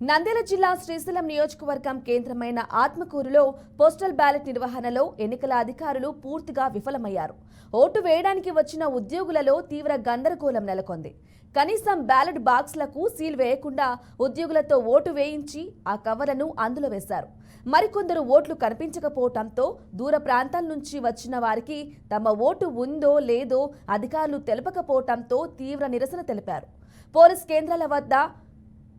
నంద్యాల జిల్లా శ్రీశైలం నియోజకవర్గం కేంద్రమైన ఆత్మకూరులో పోస్టల్ బ్యాలెట్ నిర్వహణలో ఎన్నికల అధికారులు పూర్తిగా విఫలమయ్యారు. ఓటు వేయడానికి వచ్చిన ఉద్యోగులలో తీవ్ర గందరగోళం నెలకొంది. కనీసం బ్యాలెట్ బాక్స్లకు సీల్ వేయకుండా ఉద్యోగులతో ఓటు వేయించి ఆ కవర్లను అందులో వేశారు. మరికొందరు ఓట్లు కనిపించకపోవడంతో దూర ప్రాంతాల నుంచి వచ్చిన వారికి తమ ఓటు ఉందో లేదో అధికారులు తెలపకపోవడంతో తీవ్ర నిరసన తెలిపారు.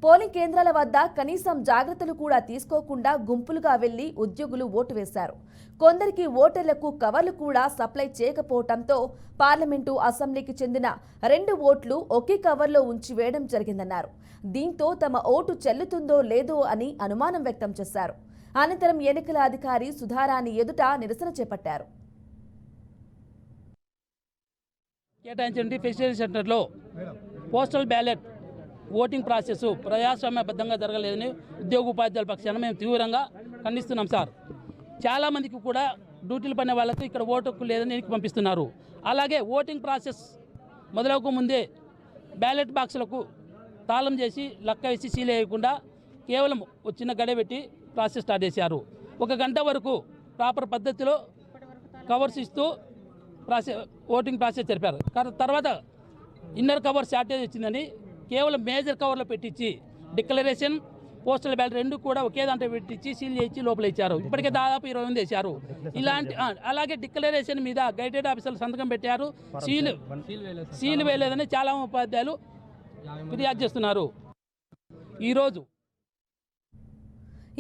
పోలింగ్ కేంద్రాల వద్ద కనీసం జాగ్రత్తలు కూడా తీసుకోకుండా గుంపులుగా వెళ్లి ఉద్యోగులు ఓటు వేశారు. కొందరికి ఓటర్లకు కవర్లు కూడా సప్లై చేయకపోవడంతో పార్లమెంటు, అసెంబ్లీకి చెందిన 2 ఓట్లు ఒకే కవర్లో ఉంచి వేయడం జరిగిందన్నారు. దీంతో తమ ఓటు చెల్లుతుందో లేదో అని అనుమానం వ్యక్తం చేశారు. అనంతరం ఎన్నికల అధికారి సుధారాణి ఎదుట నిరసన చేపట్టారు. సెంటర్లో పోస్టల్ బ్యాలెట్ ఓటింగ్ ప్రాసెస్ ప్రజాస్వామ్యబద్ధంగా జరగలేదని ఉద్యోగ ఉపాధ్యాయుల పక్షాన మేము తీవ్రంగా ఖండిస్తున్నాం సార్. చాలామందికి కూడా డ్యూటీలు పడిన వాళ్ళకి ఇక్కడ ఓటుకు లేదని ఇంటికి పంపిస్తున్నారు. అలాగే ఓటింగ్ ప్రాసెస్ మొదలవక ముందే బ్యాలెట్ బాక్సులకు తాళం చేసి లక్క వేసి సీల్ వేయకుండా కేవలం చిన్న గడబెట్టి ప్రాసెస్ స్టార్ట్ చేశారు. 1 గంట వరకు ప్రాపర్ పద్ధతిలో కవర్స్ ఇస్తూ ఓటింగ్ ప్రాసెస్ జరిపారు. తర్వాత ఇన్నర్ కవర్ షార్టేజ్ వచ్చిందని కేవలం మేజర్ కవర్లో పెట్టించి డిక్లరేషన్, పోస్టల్ బ్యాలెట్ 2 కూడా ఒకే దాంట్లో పెట్టించి సీల్ చేయించి లోపల ఇచ్చారు. ఇప్పటికే దాదాపు 20 మంది వేశారు. అలాగే డిక్లరేషన్ మీద గైడెడ్ ఆఫీసర్లు సంతకం పెట్టారు, సీల్ వేయలేదని చాలా ఉపాధ్యాయులు ఫిర్యాదు చేస్తున్నారు. ఈరోజు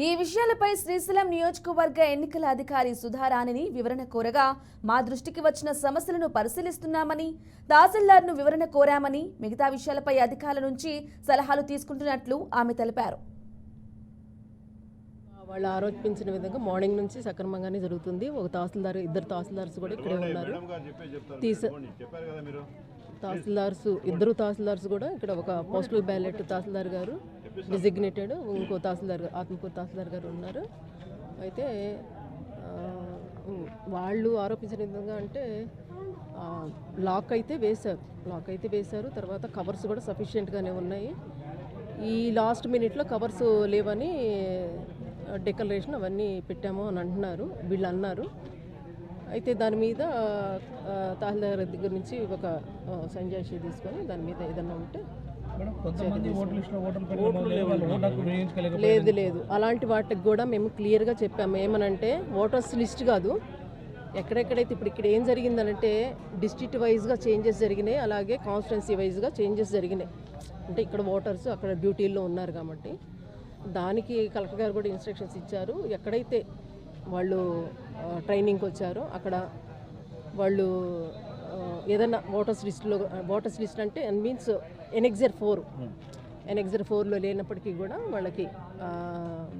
ఈ విషయాలపై శ్రీశైలం నియోజకవర్గ ఎన్నికల అధికారి సుధారాణిని వివరణ కోరగా, మా దృష్టికి వచ్చిన సమస్యలను పరిశీలిస్తున్నామని, తహసీల్దార్ను వివరణ కోరామని, మిగతా విషయాలపై అధికారుల నుంచి సలహాలు తీసుకుంటున్నట్లు ఆమె తెలిపారు. వాళ్ళు ఆరోపించిన విధంగా మార్నింగ్ నుంచి సక్రమంగానే జరుగుతుంది. ఒక తహసీల్దార్, 2 తహసీల్దార్స్ కూడా ఇక్కడే ఉన్నారు. 2 తహసీల్దార్స్ కూడా ఇక్కడ ఒక పోస్టల్ బ్యాలెట్ తహసీల్దార్ గారు డిజిగ్నేటెడ్, ఇంకో తహసీల్దార్ ఆత్మకూరు తహసీల్దార్ గారు ఉన్నారు. అయితే వాళ్ళు ఆరోపించిన విధంగా అంటే లాక్ అయితే వేశారు. తర్వాత కవర్స్ కూడా సఫిషియెంట్గానే ఉన్నాయి. ఈ లాస్ట్ మినిట్లో కవర్స్ లేవని డిక్లరేషన్ అవన్నీ పెట్టాము అని అంటున్నారు, వీళ్ళు అన్నారు. అయితే దాని మీద తహసీల్దార్ దగ్గర నుంచి ఒక సంజాయిషి తీసుకొని దాని మీద ఏదన్నా ఉంటే లేదు అలాంటి వాటికి కూడా మేము క్లియర్గా చెప్పాము. ఏమనంటే ఓటర్స్ లిస్ట్ కాదు, ఎక్కడెక్కడైతే ఇప్పుడు ఇక్కడ ఏం జరిగిందనంటే డిస్ట్రిక్ట్ వైజ్గా చేంజెస్ జరిగినాయి, అలాగే కాన్స్టిట్యున్సీ వైజ్గా చేంజెస్ జరిగినాయి. అంటే ఇక్కడ ఓటర్స్ అక్కడ డ్యూటీల్లో ఉన్నారు కాబట్టి దానికి కలెక్టర్ గారు కూడా ఇన్స్ట్రక్షన్స్ ఇచ్చారు. ఎక్కడైతే వాళ్ళు ట్రైనింగ్కి వచ్చారో అక్కడ వాళ్ళు ఏదైనా ఓటర్స్ లిస్ట్ అంటే మీన్స్ ఎనెక్సర్ 4లో లేనప్పటికీ కూడా వాళ్ళకి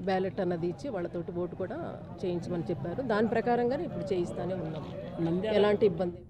బ్యాలెట్ అన్నది ఇచ్చి వాళ్ళతోటి ఓటు కూడా చేయించమని చెప్పారు. దాని ప్రకారంగానే ఇప్పుడు చేయిస్తానే ఉన్నాం, ఎలాంటి ఇబ్బంది